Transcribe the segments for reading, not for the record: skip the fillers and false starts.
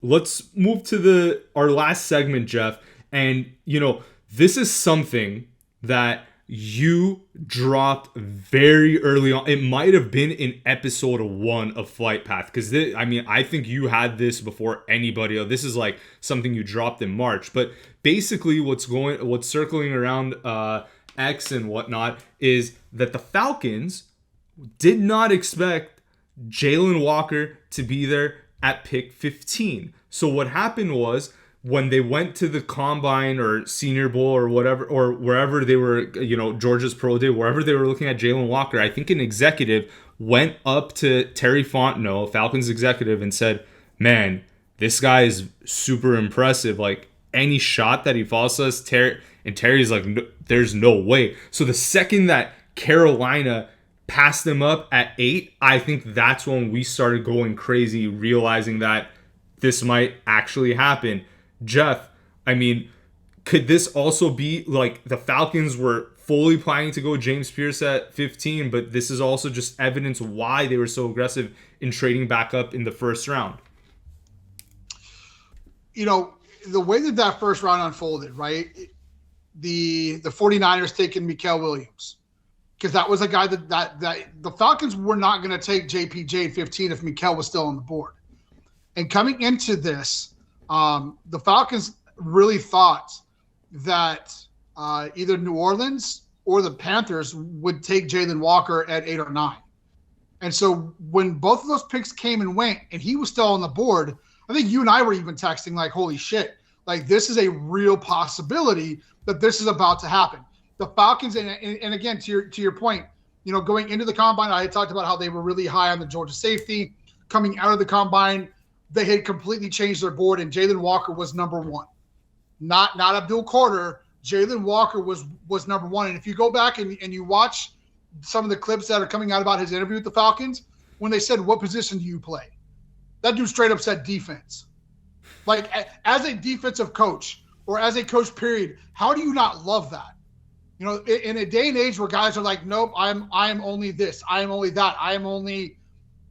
Let's move to our last segment, Jeff. And this is something that you dropped very early on. It might have been in episode 1 of Flight Path, because I think you had this before anybody else. This is like something you dropped in March. But basically, what's circling around X and whatnot is that the Falcons did not expect Jaylen Walker to be there at pick 15. So what happened was, when they went to the combine or Senior Bowl or whatever, or wherever they were, Georgia's Pro Day, wherever they were looking at Jaylen Walker, I think an executive went up to Terry Fontenot, Falcons executive, and said, "Man, this guy is super impressive. Like, any shot that he falls to us, Terry's like, no, there's no way." So the second that Carolina passed them up at 8, I think that's when we started going crazy, realizing that this might actually happen. Jeff, could this also be like the Falcons were fully planning to go James Pierce at 15, but this is also just evidence why they were so aggressive in trading back up in the first round? The way that first round unfolded, right? The 49ers taking Mikael Williams, because that was a guy that the Falcons were not going to take JPJ at 15 if Mikael was still on the board. And coming into this, the Falcons really thought that either New Orleans or the Panthers would take Jaylen Walker at 8 or 9. And so when both of those picks came and went and he was still on the board, I think you and I were even texting like, holy shit, like this is a real possibility that this is about to happen. The Falcons, and again, to your point, going into the combine, I had talked about how they were really high on the Georgia safety. Coming out of the combine, they had completely changed their board, and Jaylen Walker was number 1. Not Abdul Carter. Jaylen Walker was number 1. And if you go back and you watch some of the clips that are coming out about his interview with the Falcons, when they said, "What position do you play?" that dude straight up said defense. Like, as a defensive coach or as a coach, period, how do you not love that? In a day and age where guys are like, "Nope, I am only this, I am only that, I am only,"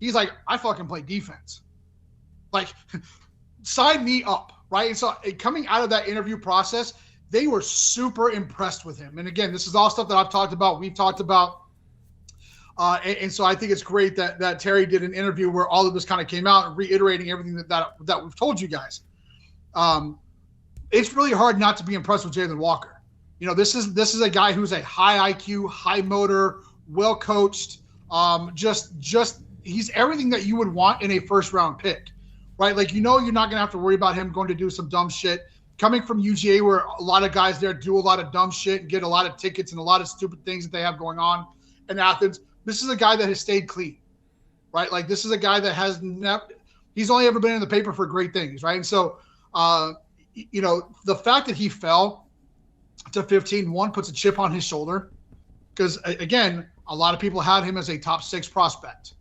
he's like, "I fucking play defense." Like, sign me up, right? And so coming out of that interview process, they were super impressed with him. And again, this is all stuff that I've talked about, we've talked about. And so I think it's great that Terry did an interview where all of this kind of came out and reiterating everything that we've told you guys. It's really hard not to be impressed with Jaylen Walker. This is a guy who's a high IQ, high motor, well coached. Just he's everything that you would want in a first round pick, right? Like, you're not going to have to worry about him going to do some dumb shit. Coming from UGA, where a lot of guys there do a lot of dumb shit and get a lot of tickets and a lot of stupid things that they have going on in Athens. This is a guy that has stayed clean, right? Like, this is a guy that has he's only ever been in the paper for great things, right? And so, the fact that he fell to 15, one, puts a chip on his shoulder, because, again, a lot of people had him as a top 6 prospect.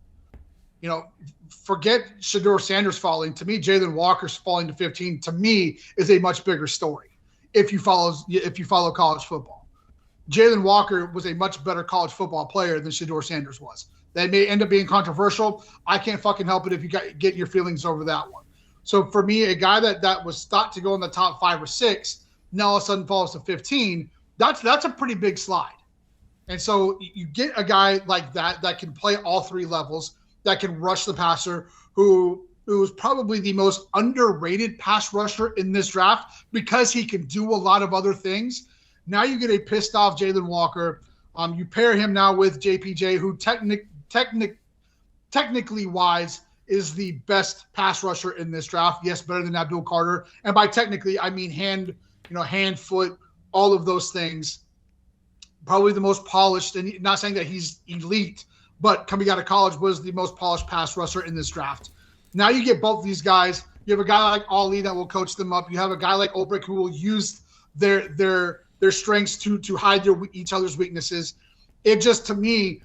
Forget Shedeur Sanders falling. To me, Jaylen Walker's falling to 15, to me, is a much bigger story if you follow college football. Jaylen Walker was a much better college football player than Shedeur Sanders was. That may end up being controversial. I can't fucking help it if you get your feelings over that one. So for me, a guy that was thought to go in the top 5 or 6, now all of a sudden falls to 15, that's a pretty big slide. And so you get a guy like that can play all 3 levels, that can rush the passer, who is probably the most underrated pass rusher in this draft because he can do a lot of other things. Now you get a pissed off Jaylen Walker. You pair him now with JPJ, who technically wise is the best pass rusher in this draft. Yes, better than Abdul Carter. And by technically, I mean hand, foot, all of those things. Probably the most polished, and not saying that he's elite, but coming out of college was the most polished pass rusher in this draft. Now you get both these guys. You have a guy like Ali that will coach them up. You have a guy like Ulbrich who will use their strengths to hide each other's weaknesses. It just, to me,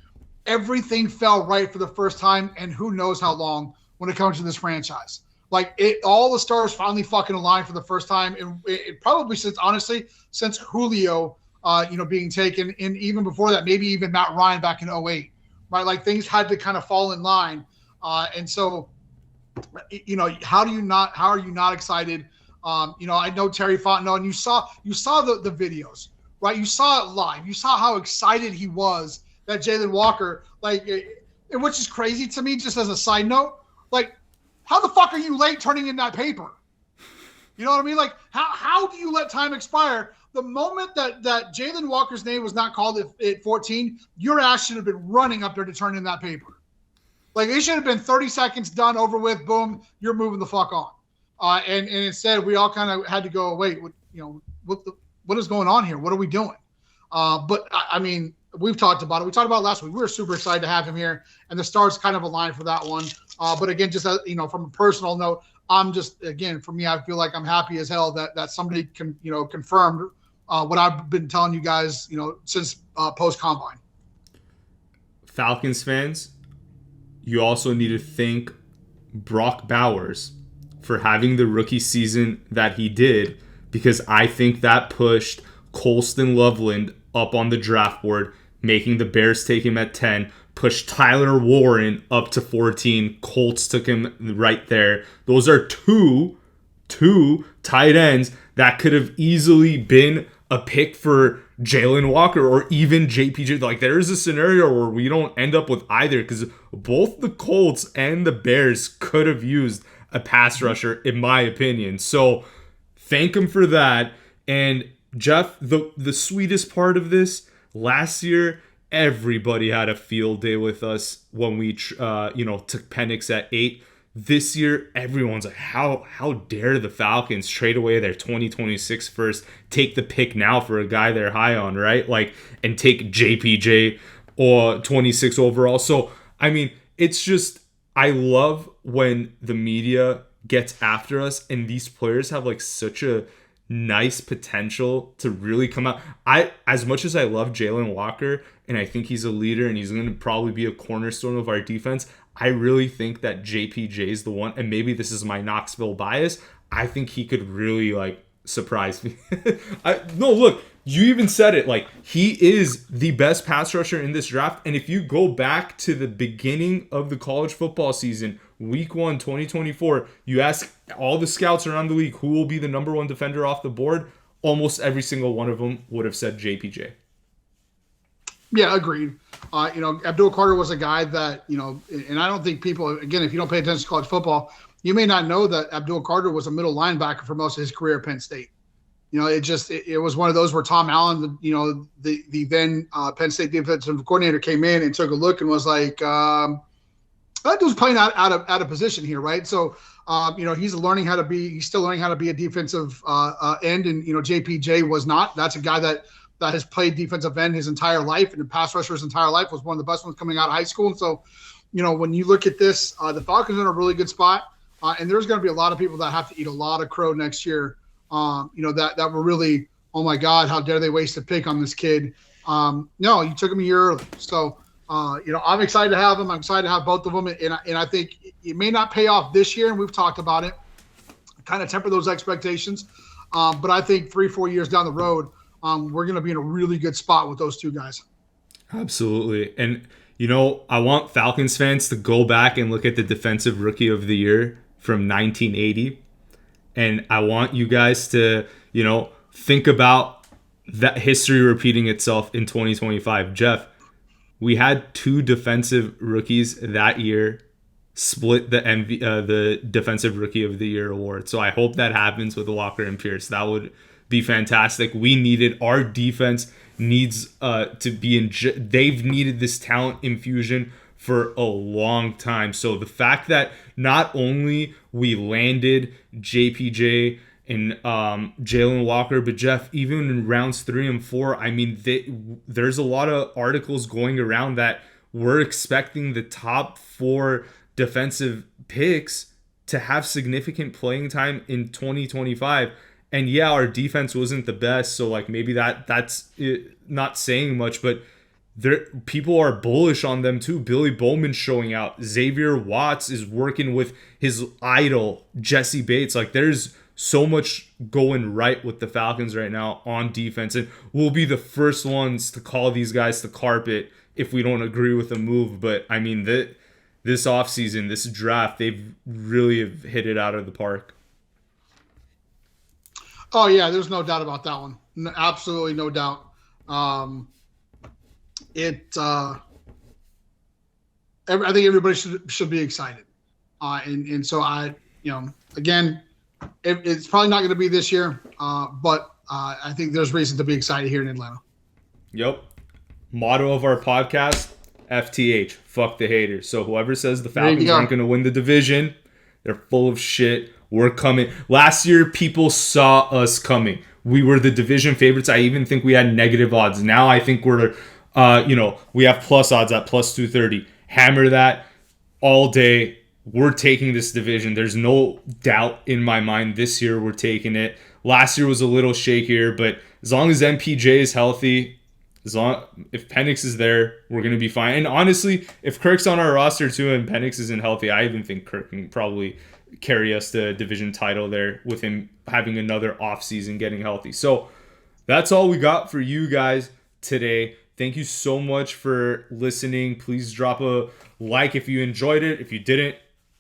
everything fell right for the first time, and who knows how long when it comes to this franchise. Like, all the stars finally fucking aligned for the first time, and it probably since Julio, being taken, and even before that, maybe even Matt Ryan back in 2008, right? Like, things had to kind of fall in line. And so How are you not excited? I know Terry Fontenot, and you saw the videos, right? You saw it live. You saw how excited he was that Jaylen Walker, which is crazy to me. Just as a side note, like, how the fuck are you late turning in that paper? You know what I mean? Like, how do you let time expire? The moment that Jaylen Walker's name was not called at 14, your ass should have been running up there to turn in that paper. Like, it should have been 30 seconds, done, over with, boom, you're moving the fuck on. And instead, we all kind of had to go, wait, what is going on here? What are we doing? But I mean, we've talked about it. We talked about it last week. We were super excited to have him here, and the stars kind of aligned for that one. But again, just from a personal note, for me, I feel like I'm happy as hell that somebody confirmed what I've been telling you guys, since post combine. Falcons fans, you also need to thank Brock Bowers for having the rookie season that he did, because I think that pushed Colston Loveland up on the draft board, making the Bears take him at 10, pushed Tyler Warren up to 14. Colts took him right there. Those are two tight ends that could have easily been a pick for Jaylen Walker or even JPJ. Like, there is a scenario where we don't end up with either, because both the Colts and the Bears could have used a pass rusher, in my opinion. So thank him for that. And Jeff, the sweetest part of this, last year, everybody had a field day with us when we took Penix at 8. This year, everyone's like, how dare the Falcons trade away their 2026 first, take the pick now for a guy they're high on, right? Like, and take JPJ or 26 overall. So, I mean, it's just, I love when the media gets after us and these players have like such a nice potential to really come out. As much as I love Jaylen Walker and I think he's a leader and he's going to probably be a cornerstone of our defense, I really think that JPJ is the one, and maybe this is my Knoxville bias, I think he could really like surprise me. Look, you even said it, like, he is the best pass rusher in this draft. And if you go back to the beginning of the college football season, week 1, 2024, you ask all the scouts around the league who will be the number 1 defender off the board, almost every single one of them would have said JPJ. Yeah, agreed. Abdul Carter was a guy that, and I don't think people, again, if you don't pay attention to college football, you may not know that Abdul Carter was a middle linebacker for most of his career at Penn State. It was one of those where Tom Allen, the then Penn State defensive coordinator, came in and took a look and was like, that dude's playing out of position here, right? So, he's still learning how to be a defensive end, and JPJ was not. That's a guy that has played defensive end his entire life and a pass rusher his entire life, was one of the best ones coming out of high school. And so, when you look at this, the Falcons are in a really good spot, and there's going to be a lot of people that have to eat a lot of crow next year. That were really, oh my God, how dare they waste a pick on this kid? No, you took him a year early. So, I'm excited to have him. I'm excited to have both of them. And I think it may not pay off this year, and we've talked about it, kind of temper those expectations. But I think 3-4 years down the road, we're going to be in a really good spot with those two guys. Absolutely. And, I want Falcons fans to go back and look at the Defensive Rookie of the Year from 1980. And I want you guys to, think about that history repeating itself in 2025. Jeff, we had 2 defensive rookies that year split the Defensive Rookie of the Year award. So I hope that happens with Walker and Pierce. That would be fantastic. Our defense needs to be they've needed this talent infusion for a long time. So the fact that not only we landed JPJ and Jaylen Walker, but Jeff, even in rounds 3 and 4, I mean, there's a lot of articles going around that we're expecting the top 4 defensive picks to have significant playing time in 2025. And yeah, our defense wasn't the best, so like maybe that's not saying much, but people are bullish on them too. Billy Bowman's showing out. Xavier Watts is working with his idol, Jesse Bates. Like, there's so much going right with the Falcons right now on defense, and we'll be the first ones to call these guys to carpet if we don't agree with the move. But I mean, this offseason, this draft, they've really have hit it out of the park. Oh yeah, there's no doubt about that one. No, absolutely no doubt. It. I think everybody should be excited, and so again, it's probably not going to be this year, but I think there's reason to be excited here in Atlanta. Yep. Motto of our podcast: FTH, fuck the haters. So whoever says the Falcons aren't going to win the division, they're full of shit. We're coming. Last year, people saw us coming. We were the division favorites. I even think we had negative odds. Now I think we're, we have plus odds at plus 230. Hammer that all day. We're taking this division. There's no doubt in my mind this year we're taking it. Last year was a little shakier, but as long as MPJ is healthy, if Penix is there, we're going to be fine. And honestly, if Kirk's on our roster too and Penix isn't healthy, I even think Kirk can probably carry us to division title there with him having another offseason getting healthy. So that's all we got for you guys today. Thank you so much for listening. Please drop a like if you enjoyed it. If you didn't,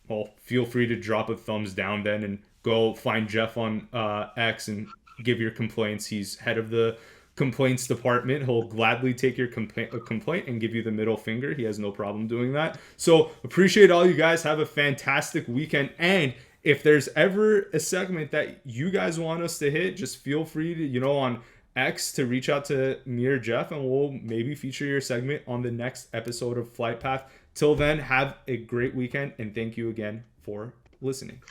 well, feel free to drop a thumbs down then and go find Jeff on X and give your complaints. He's head of the complaints department. He'll gladly take your complaint and give you the middle finger. He has no problem doing that. So appreciate all you guys. Have a fantastic weekend. And if there's ever a segment that you guys want us to hit, just feel free to, on X to reach out to me or Jeff, and we'll maybe feature your segment on the next episode of Flight Path. Till then, have a great weekend, and thank you again for listening.